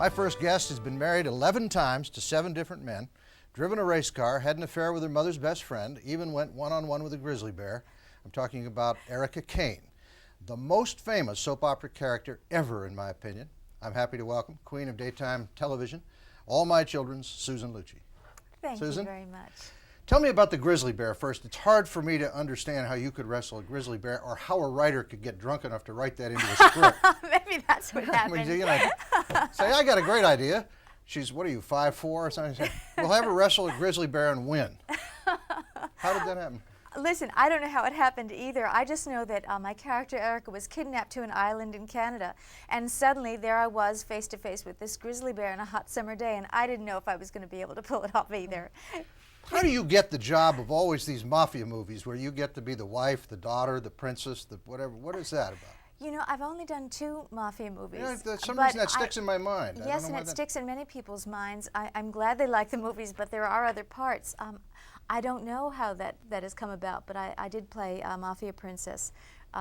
My first guest has been married 11 times to 7 different men, driven a race car, had an affair with her mother's best friend, even went one-on-one with a grizzly bear. I'm talking about Erica Kane, the most famous soap opera character ever, in my opinion. I'm happy to welcome Queen of Daytime Television, all my children's Susan Lucci. Thank Susan, you very much. Tell me about the grizzly bear first. It's hard for me to understand how you could wrestle a grizzly bear, or how a writer could get drunk enough to write that into a script. Maybe that's what happened. I mean, you know, say, I got a great idea. She's, what are you, 5'4" or something? Say, we'll have her wrestle a grizzly bear and win. How did that happen? Listen, I don't know how it happened either. I just know that my character Erica was kidnapped to an island in Canada, and suddenly there I was face to face with this grizzly bear on a hot summer day, and I didn't know if I was going to be able to pull it off either. How do you get the job of always these mafia movies where you get to be the wife, the daughter, the princess, the whatever? What is that about? You know, I've only done 2 mafia movies. Yeah, for some reason that sticks in my mind. Yes, and it sticks in many people's minds. I'm glad they like the movies, but there are other parts. I don't know how that has come about, but I did play Mafia Princess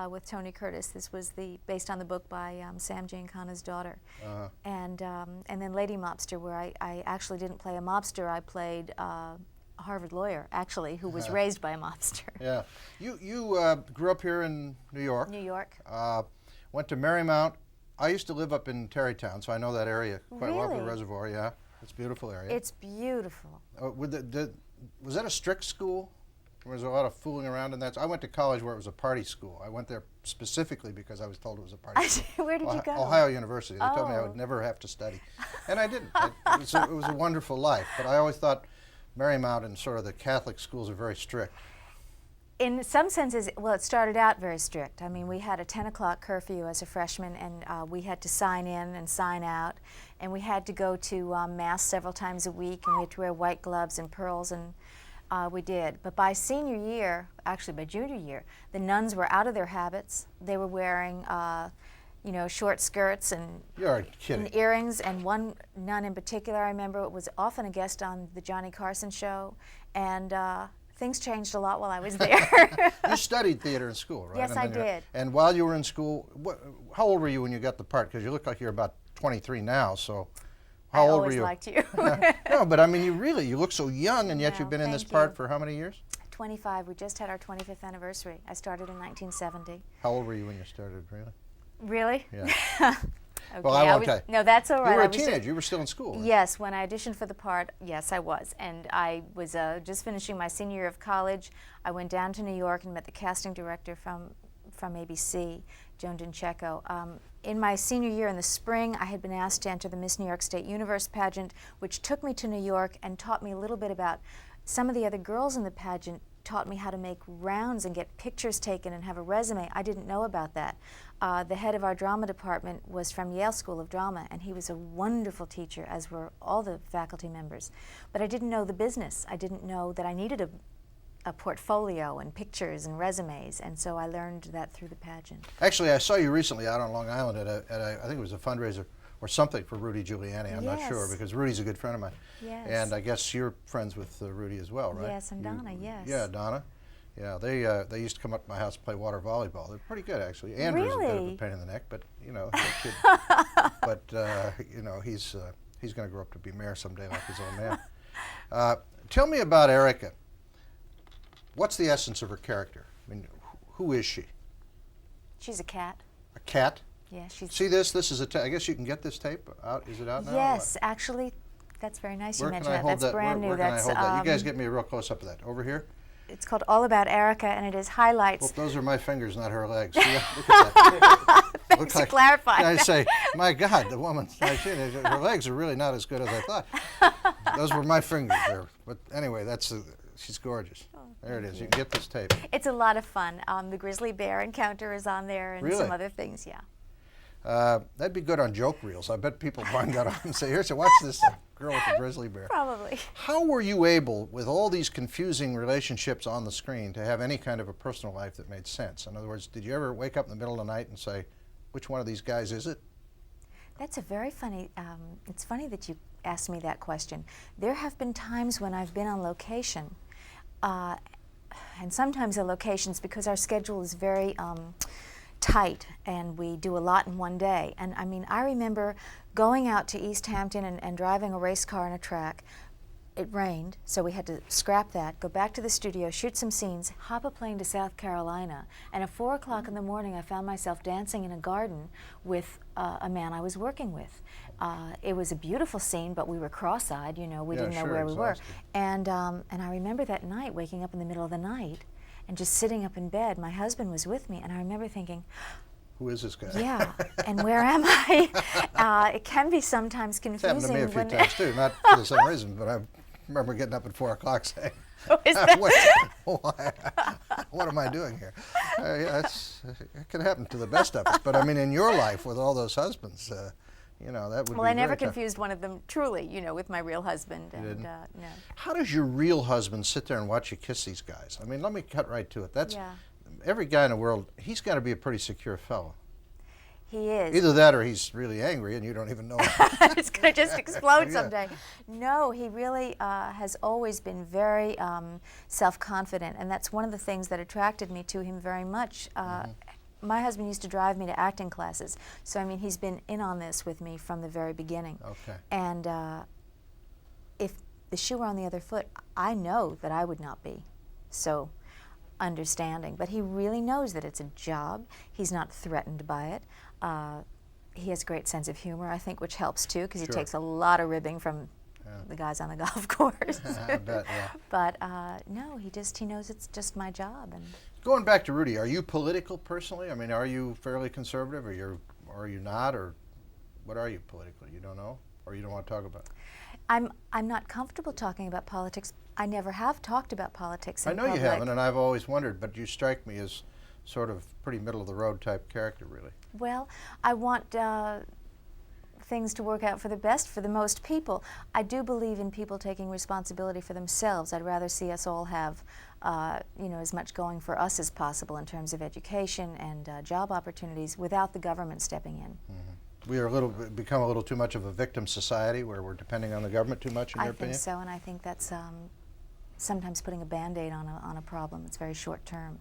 with Tony Curtis. This was based on the book by Sam Giancana's daughter. And then Lady Mobster, where I actually didn't play a mobster. I played a Harvard lawyer, actually, who was raised by a mobster. Yeah. You grew up here in New York. New York. Went to Marymount. I used to live up in Tarrytown, so I know that area quite well, the Really? reservoir, yeah. It's a beautiful area. It's beautiful. Was that a strict school? Was there a lot of fooling around in that? I went to college where it was a party school. I went there specifically because I was told it was a party school. Where did you go? Ohio University. They told me I Oh. would never have to study. And I didn't. It was a wonderful life. But I always thought Marymount and sort of the Catholic schools are very strict. In some senses, well, it started out very strict. I mean, we had a 10 o'clock curfew as a freshman, and we had to sign in and sign out, and we had to go to Mass several times a week, and we had to wear white gloves and pearls, and we did. But by senior year, actually by junior year, the nuns were out of their habits. They were wearing you know, short skirts and, You're kidding. and earrings, and one nun in particular, I remember, was often a guest on the Johnny Carson show, and things changed a lot while I was there. You studied theater in school, right? Yes, I did. And while you were in school, how old were you when you got the part? Because you look like you're about 23 now, so how old were you? I always liked you. No, but I mean, you look so young, and yet No, you've been in this thank part you. for how many years? 25. We just had our 25th anniversary. I started in 1970. How old were you when you started, really? Really? Yeah. Okay, Well, I won't tell you. No, that's all right. You were I a was teenager. You were still in school, right? Yes, when I auditioned for the part, yes, I was. And I was just finishing my senior year of college. I went down to New York and met the casting director from ABC, Joan Dincheco. In my senior year in the spring, I had been asked to enter the Miss New York State Universe pageant, which took me to New York and taught me a little bit about some of the other girls in the pageant, taught me how to make rounds and get pictures taken and have a resume. I didn't know about that. The head of our drama department was from Yale School of Drama, and he was a wonderful teacher, as were all the faculty members. But I didn't know the business. I didn't know that I needed a portfolio and pictures and resumes, and so I learned that through the pageant. Actually, I saw you recently out on Long Island I think it was a fundraiser or something for Rudy Giuliani. I'm not sure, Yes. because Rudy's a good friend of mine. Yes. And I guess you're friends with Rudy as well, right? Yes, and Donna, yes. Yeah, Donna. Yeah, they used to come up to my house and play water volleyball. They're pretty good, actually. Andrew's a bit of a Really? pain in the neck, but you know, kid, but you know, he's going to grow up to be mayor someday, like his old man. Tell me about Erica. What's the essence of her character? I mean, who is she? She's a cat. A cat? Yeah, she's. See this? This is I guess you can get this tape out. Is it out now? or Yes, actually, that's very nice what? you Where can mentioned I that. hold That's that? brand Where new. can That's I hold that? You guys get me a real close up of that. Over here? It's called All About Erica, and it is highlights. Well, those are my fingers, not her legs. See, look at that. Thanks for clarifying. I say, my God, the woman, her legs are really not as good as I thought. Those were my fingers there. But anyway, she's gorgeous. There it is. You can get this tape. It's a lot of fun. The grizzly bear encounter is on there, and Really? some other things. Yeah. That'd be good on joke reels. I bet people find that up and say, "Here, so watch this girl with the grizzly bear." Probably. How were you able, with all these confusing relationships on the screen, to have any kind of a personal life that made sense? In other words, did you ever wake up in the middle of the night and say, "Which one of these guys is it?" That's a very funny. It's funny that you asked me that question. There have been times when I've been on location, and sometimes the locations, because our schedule is very tight, and we do a lot in one day. And I mean, I remember going out to East Hampton and driving a race car on a track. It rained, so we had to scrap that, go back to the studio, shoot some scenes, hop a plane to South Carolina, and at 4 o'clock in the morning I found myself dancing in a garden with a man I was working with. It was a beautiful scene, but we were cross-eyed, you know, we didn't know where we were. And I remember that night, waking up in the middle of the night, and just sitting up in bed. My husband was with me, and I remember thinking, who is this guy? Yeah, and where am I? It can be sometimes confusing. It's happened to me a few times too, not for the same reason, but I remember getting up at 4 o'clock saying, what am I doing here? Yeah, it can happen to the best of us, but I mean, in your life with all those husbands, you know, that would be Well, I never very tough. confused one of them truly, you know, with my real husband. And no. How does your real husband sit there and watch you kiss these guys? I mean, let me cut right to it. That's every guy in the world. He's got to be a pretty secure fellow. He is. Either that or he's really angry and you don't even know it. It's going to just explode someday. No, he really has always been very self-confident, and that's one of the things that attracted me to him very much. My husband used to drive me to acting classes, so I mean, he's been in on this with me from the very beginning. Okay. And if the shoe were on the other foot, I know that I would not be so understanding. But he really knows that it's a job. He's not threatened by it. He has a great sense of humor, I think, which helps too, because he takes a lot of ribbing from the guys on the golf course. I bet, yeah. But no, he knows it's just my job. And going back to Rudy, are you political personally? I mean, are you fairly conservative, or are you not, or what are you politically? You don't know, or you don't want to talk about it? I'm not comfortable talking about politics. I never have talked about politics in I know public. you haven't, and I've always wondered, but you strike me as sort of pretty middle-of-the-road type character, really. Well, I want things to work out for the best for the most people. I do believe in people taking responsibility for themselves. I'd rather see us all have you know, as much going for us as possible in terms of education and job opportunities without the government stepping in. We are become a little too much of a victim society where we're depending on the government too much, in your opinion? I think so, and I think that's sometimes putting a Band-Aid on a problem. It's very short term.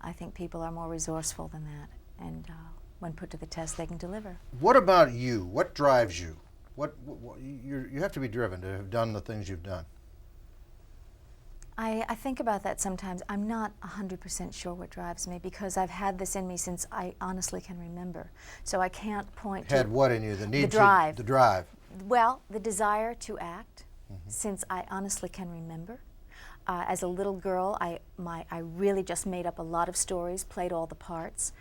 I think people are more resourceful than that, and when put to the test, they can deliver. What about you? What drives you? You have to be driven to have done the things you've done. I think about that sometimes. I'm not 100% sure what drives me, because I've had this in me since I honestly can remember. So I can't point to... Had what in you? The need the drive. The drive. Well, the desire to act, since I honestly can remember. As a little girl, I really just made up a lot of stories, played all the parts.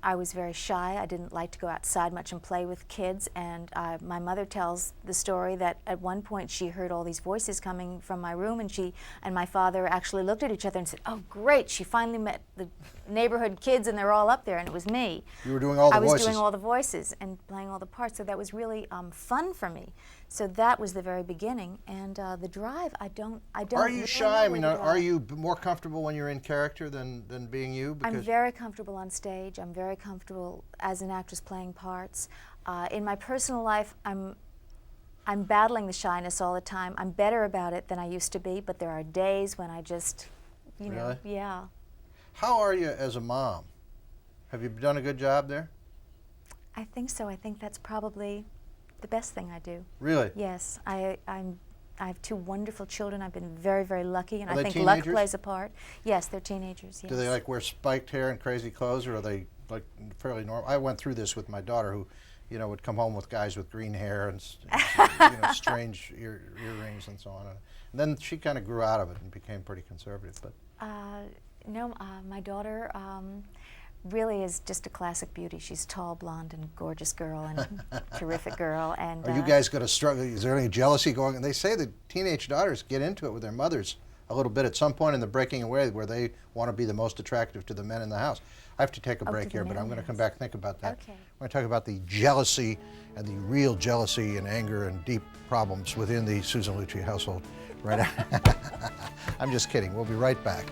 I was very shy. I didn't like to go outside much and play with kids, and my mother tells the story that at one point she heard all these voices coming from my room, and she and my father actually looked at each other and said, "Oh, great, she finally met the neighborhood kids and they're all up there," and it was me. You were doing all the voices. I was doing all the voices and playing all the parts, so that was really fun for me. So that was the very beginning, and the drive, I don't Are you really shy? I know mean, where the are drive- you more comfortable when you're in character than being you? Because I'm very comfortable on stage. I'm very comfortable as an actress playing parts. In my personal life, I'm battling the shyness all the time. I'm better about it than I used to be, but there are days when I just, you know, yeah. How are you as a mom? Have you done a good job there? I think so. I think that's probably the best thing I do. Really? Yes. I have two wonderful children. I've been very, very lucky, and Are I they think luck teenagers? plays a part. Yes, they're teenagers, yes. Do they like wear spiked hair and crazy clothes, or are they like fairly normal? I went through this with my daughter, who, you know, would come home with guys with green hair and you know, strange earrings and so on. And then she kind of grew out of it and became pretty conservative. But no, my daughter really is just a classic beauty. She's tall, blonde, and gorgeous girl, and terrific girl. And are you guys going to struggle? Is there any jealousy going on? They say that teenage daughters get into it with their mothers a little bit at some point in the breaking away, where they want to be the most attractive to the men in the house. I have to take a break here, but I'm going to come back and think about that. Okay. We're going to talk about the jealousy and the real jealousy and anger and deep problems within the Susan Lucci household. Right? I'm just kidding. We'll be right back.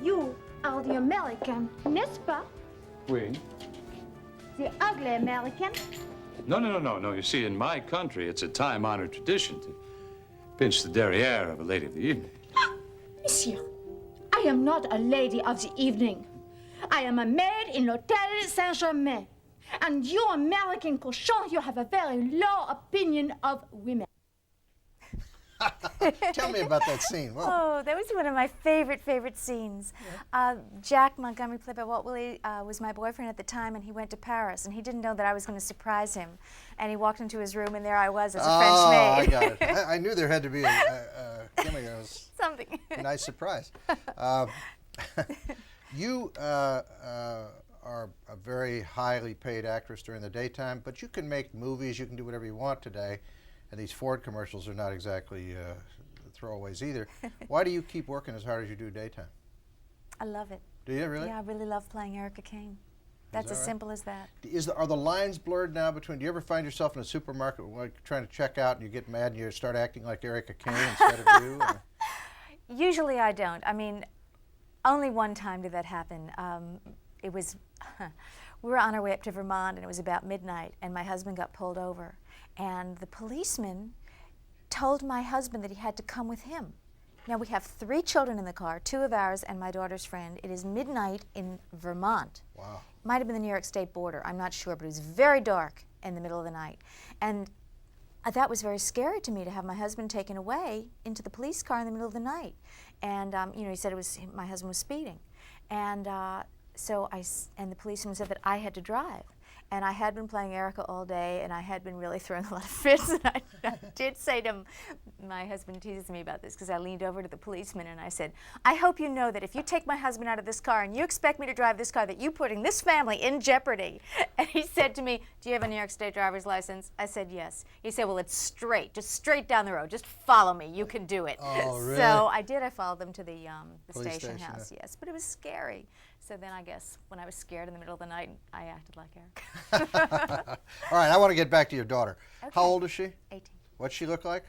You are the American, n'est-ce pas? Oui. The ugly American. No. You see, in my country, it's a time-honored tradition to pinch the derriere of a lady of the evening. Monsieur, I am not a lady of the evening. I am a maid in l'Hôtel Saint-Germain. And you American cochon, you have a very low opinion of women. Tell me about that scene. Whoa. Oh, that was one of my favorite scenes. Jack Montgomery, played by Walt Willey, was my boyfriend at the time, and he went to Paris, and he didn't know that I was going to surprise him. And he walked into his room, and there I was as a French maid. I got it. I knew there had to be a Something. nice surprise. You are a very highly paid actress during the daytime, but you can make movies, you can do whatever you want today. And these Ford commercials are not exactly throwaways either. Why do you keep working as hard as you do daytime? I love it. Do you really? Yeah, I really love playing Erica Kane. That's as simple as that. Are the lines blurred now between, do you ever find yourself in a supermarket like trying to check out and you get mad and you start acting like Erica Kane instead of you? Or? Usually I don't. I mean, only one time did that happen. It was, we were on our way up to Vermont, and it was about midnight, and my husband got pulled over. And the policeman told my husband that he had to come with him. Now, we have 3 children in the car, 2 of ours and my daughter's friend. It is midnight in Vermont. Wow. Might have been the New York State border, I'm not sure, but it was very dark in the middle of the night. And that was very scary to me, to have my husband taken away into the police car in the middle of the night. And you know, he said my husband was speeding. And and the policeman said that I had to drive. And I had been playing Erica all day, and I had been really throwing a lot of fits. And I did say to him, my husband teases me about this, because I leaned over to the policeman and I said, I hope you know that if you take my husband out of this car and you expect me to drive this car, that you're putting this family in jeopardy. And he said to me, do you have a New York State driver's license? I said, yes. He said, well, it's straight, just straight down the road. Just follow me. You can do it. Oh, really? So I did. I followed them to the station house, yeah. yes. But it was scary. So then I guess when I was scared in the middle of the night, I acted like Erica. All right, I want to get back to your daughter. Okay. How old is she? 18. What's she look like?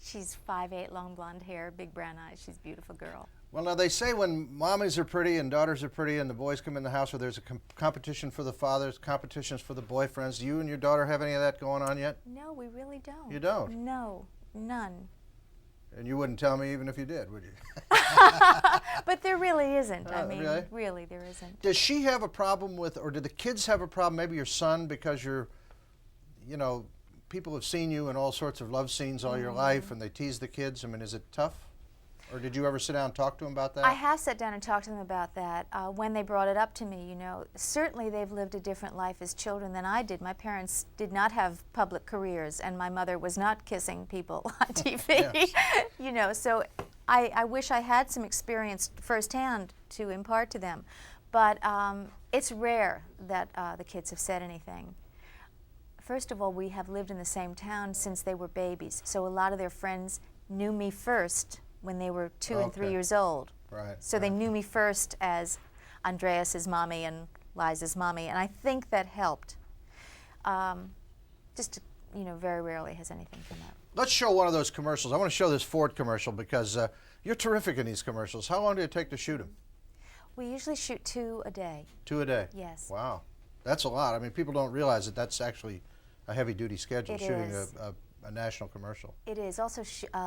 She's 5'8", long blonde hair, big brown eyes. She's a beautiful girl. Well, now they say when mommies are pretty and daughters are pretty and the boys come in the house, where there's a competition for the fathers, competitions for the boyfriends. Do you and your daughter have any of that going on yet? No, we really don't. You don't? No, none. And you wouldn't tell me even if you did, would you? But there really isn't. I mean, really? There isn't. Does she have a problem with, or do the kids have a problem, maybe your son, because you're, you know, people have seen you in all sorts of love scenes all your life, and they tease the kids. I mean, is it tough? Or did you ever sit down and talk to them about that? I have sat down and talked to them about that. When they brought it up to me, you know, certainly they've lived a different life as children than I did. My parents did not have public careers, and my mother was not kissing people on TV. Yes. You know, so I wish I had some experience firsthand to impart to them. But it's rare that the kids have said anything. First of all, we have lived in the same town since they were babies, so a lot of their friends knew me first when they were 2 and 3 years old. Right. So they knew me first as Andreas's mommy and Liza's mommy, and I think that helped. Just, you know, very rarely has anything come up. Let's show one of those commercials. I want to show this Ford commercial because you're terrific in these commercials. How long did it take to shoot them? We usually shoot 2 a day. 2 a day? Yes. Wow. That's a lot. I mean, people don't realize that that's actually a heavy-duty schedule, shooting a national commercial. It is. Also,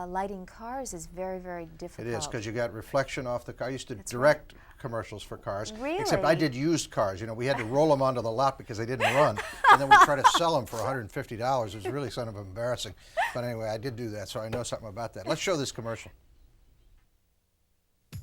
lighting cars is very, very difficult. It is, because you got reflection off the car. I used to direct commercials for cars. Really? Except I did used cars. You know, we had to roll them onto the lot because they didn't run. And then we try to sell them for $150. It was really kind of embarrassing. But anyway, I did do that, so I know something about that. Let's show this commercial.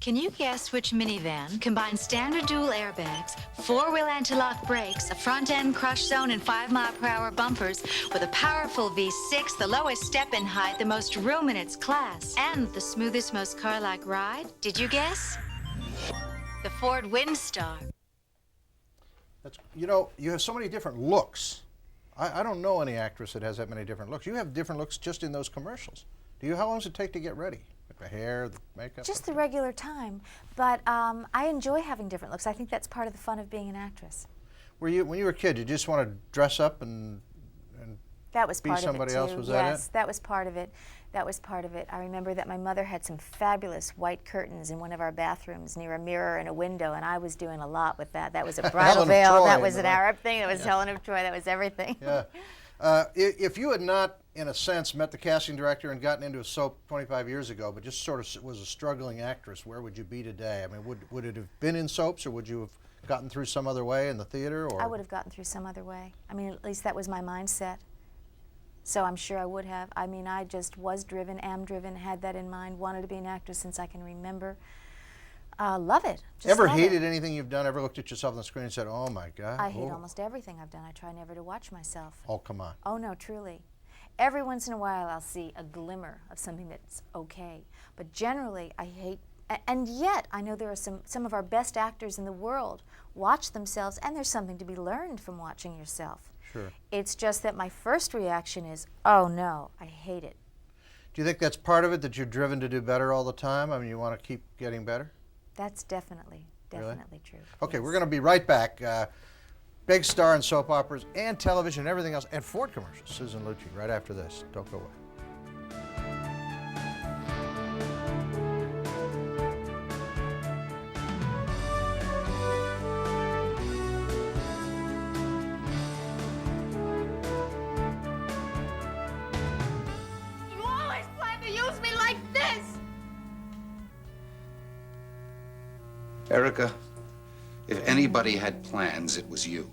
Can you guess which minivan combines standard dual airbags, 4-wheel anti-lock brakes, a front-end crush zone, and 5-mile-per-hour bumpers with a powerful V6, the lowest step-in height, the most room in its class, and the smoothest, most car-like ride? Did you guess? The Ford Windstar. That's, you know, you have so many different looks. I don't know any actress that has that many different looks. You have different looks just in those commercials. Do you? How long does it take to get ready? The hair, the makeup? Just the regular time, but I enjoy having different looks. I think that's part of the fun of being an actress. When you were a kid, did you just want to dress up and that was be part somebody of it too. else? Was yes, that it? Yes, that was part of it. That was part of it. I remember that my mother had some fabulous white curtains in one of our bathrooms near a mirror and a window, and I was doing a lot with that. That was a bridal veil. That was an Arab thing. That was Helen of Troy. That was everything. Yeah. If you had not in a sense, met the casting director and gotten into a soap 25 years ago, but just sort of was a struggling actress, where would you be today? I mean, would it have been in soaps, or would you have gotten through some other way in the theater? Or? I would have gotten through some other way. I mean, at least that was my mindset. So I'm sure I would have. I mean, I just was driven, am driven, had that in mind, wanted to be an actress since I can remember. Love it. Just Ever love hated it. anything you've done? Ever looked at yourself on the screen and said, oh my God? I hate oh. almost everything I've done. I try never to watch myself. Oh, come on. Oh, no, truly. Every once in a while I'll see a glimmer of something that's okay. But generally I hate, and yet I know there are some of our best actors in the world watch themselves, and there's something to be learned from watching yourself. Sure. It's just that my first reaction is, oh no, I hate it. Do you think that's part of it, that you're driven to do better all the time? I mean, you want to keep getting better? That's definitely Really? true. Okay, Yes. we're going to be right back. Big star in soap operas and television and everything else, and Ford commercials. Susan Lucci, right after this. Don't go away. You always plan to use me like this! Erica, if anybody had plans, it was you.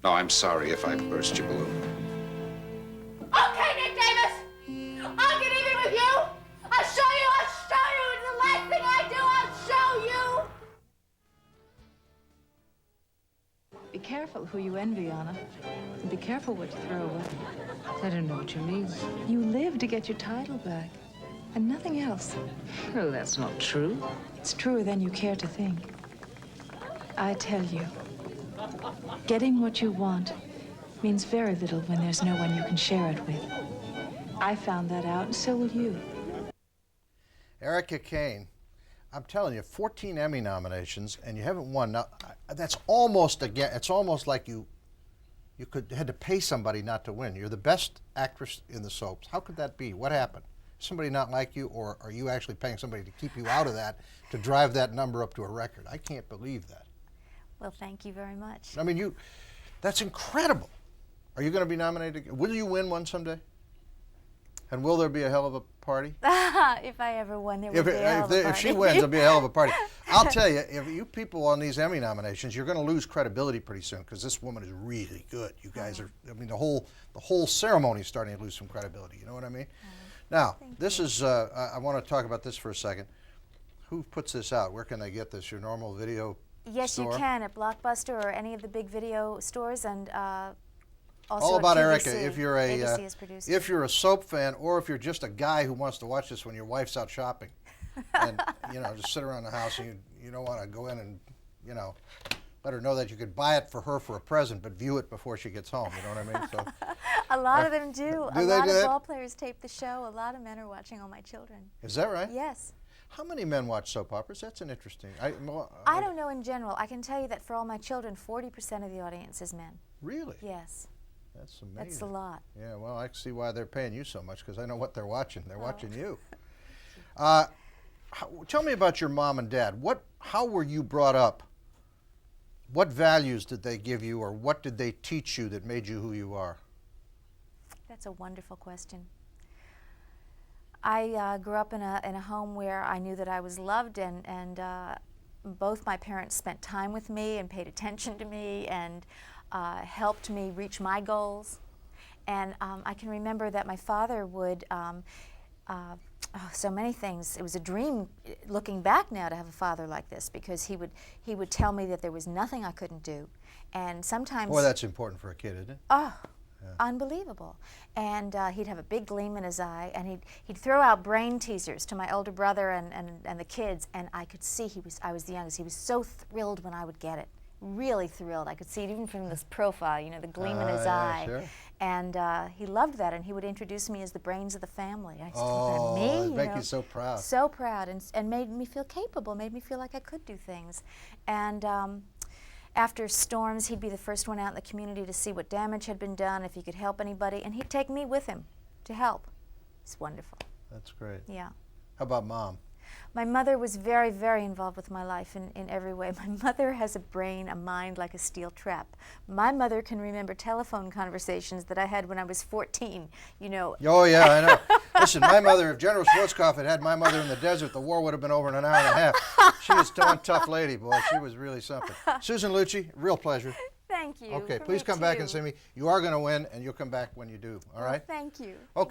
No, I'm sorry if I burst your balloon. Okay, Nick Davis! I'll get even with you! I'll show you! It's the last thing I do! I'll show you! Be careful who you envy, Anna. And be careful what you throw away. I don't know what you mean. You live to get your title back. And nothing else. Oh, that's not true. It's truer than you care to think. I tell you, getting what you want means very little when there's no one you can share it with. I found that out, and so will you. Erica Kane, I'm telling you, 14 Emmy nominations, and you haven't won. Now, that's almost, again, it's almost like you had to pay somebody not to win. You're the best actress in the soaps. How could that be? What happened? Somebody not like you, or are you actually paying somebody to keep you out of that, to drive that number up to a record? I can't believe that. Well, thank you very much. I mean, that's incredible. Are you going to be nominated again? Will you win one someday? And will there be a hell of a party? If I ever won, there would be a hell of a party. If she wins, there'll be a hell of a party. I'll tell you, if you people on these Emmy nominations, you're going to lose credibility pretty soon, because this woman is really good. You guys are, I mean, the whole ceremony is starting to lose some credibility. You know what I mean? Now, this is, I want to talk about this for a second. Who puts this out? Where can they get this? Your normal video Yes, store? you can at Blockbuster or any of the big video stores, and also All at about QVC. Erica. If you're ABC is producing. if you're a soap fan, or if you're just a guy who wants to watch this when your wife's out shopping, and just sit around the house, and you don't want to go in and let her know that you could buy it for her for a present, but view it before she gets home. You know what I mean? So A lot of them do. Do A they lot do of that? ball players tape the show. A lot of men are watching All My Children. is that right? Yes. How many men watch soap operas? That's an interesting. I don't know in general. I can tell you that for All My Children, 40% of the audience is men. Really? Yes. That's amazing. That's a lot. Yeah, well, I can see why they're paying you so much, because I know what they're watching. They're watching you. Tell me about your mom and dad. How were you brought up? What values did they give you, or what did they teach you that made you who you are? That's a wonderful question. I grew up in a home where I knew that I was loved, and both my parents spent time with me and paid attention to me and helped me reach my goals. And I can remember that my father would, so many things. It was a dream, looking back now, to have a father like this, because he would tell me that there was nothing I couldn't do. And sometimes... Boy, that's important for a kid, isn't it? Oh, unbelievable. And he'd have a big gleam in his eye, and he'd throw out brain teasers to my older brother and the kids, and I could see I was the youngest. He was so thrilled when I would get it. Really thrilled. I could see it even from this profile, the gleam in his eye. Sure. And he loved that, and he would introduce me as the brains of the family. I just Oh, me, it'd make you so proud. So proud, and made me feel capable, made me feel like I could do things. And after storms, he'd be the first one out in the community to see what damage had been done, if he could help anybody, and he'd take me with him to help. It's wonderful. That's great. Yeah. How about Mom? My mother was very, very involved with my life in every way. My mother has a brain, a mind like a steel trap. My mother can remember telephone conversations that I had when I was 14, you know. Oh, yeah, I know. Listen, my mother, if General Schwarzkopf had my mother in the desert, the war would have been over in an hour and a half. She was one tough lady, boy. She was really something. Susan Lucci, real pleasure. Thank you. Okay, For please me come back and too. see me. You are going to win, and you'll come back when you do, all right? Thank you. Okay.